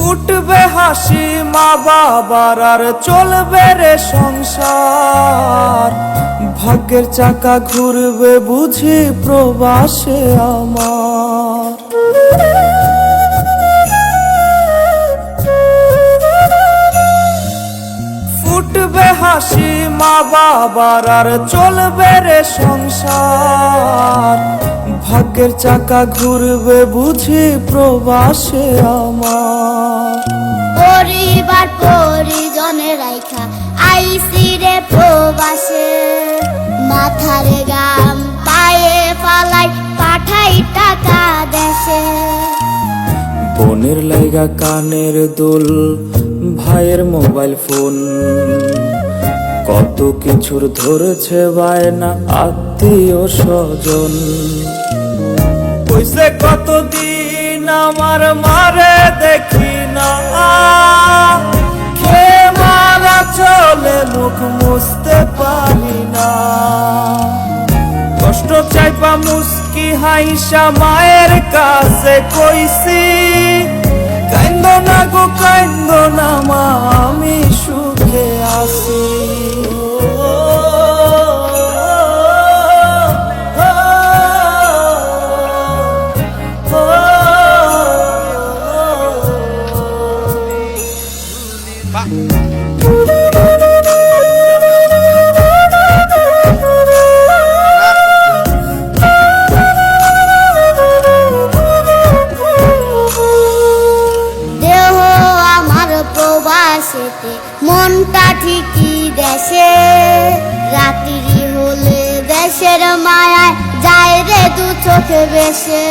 উঠবে হাসি মা বাবার আর চলবে রে সংসার। ভাগ্যের চাকা ঘুরবে বুঝি প্রবাসে আমার। ফুটবে হাসি মা বাবার আর চলবে রে সংসার। ভাগ্যের চাকা ঘুরবে বুঝি প্রবাসে আমার। পরিবার পরিজনে রাইখা আইসি রে প্রবাসে, মাথারে গাম পায়ে ফালাই পাঠাই টাকা দেশে। বোনের লাইগা কানের দুল, ভাইয়ের মোবাইল ফোন, কত কিছুর ধরেছে বায়না আত্মীয় স্বজন। কইছে কতদিন আমার মারে দেখি না, খেয়ে মারা চলে মুখ মুছতে পারি না। কষ্ট চাইপা মুস্কি হাইসা মায়ের কাছে কইছি, কাইন্দো না গো কাইন্দো না মা, আমি সুখে আছি। মনটা ঠিকই দেশে, রাত্রি হলে দেশের মায়ায় যায় রে দু চোখে বেশে।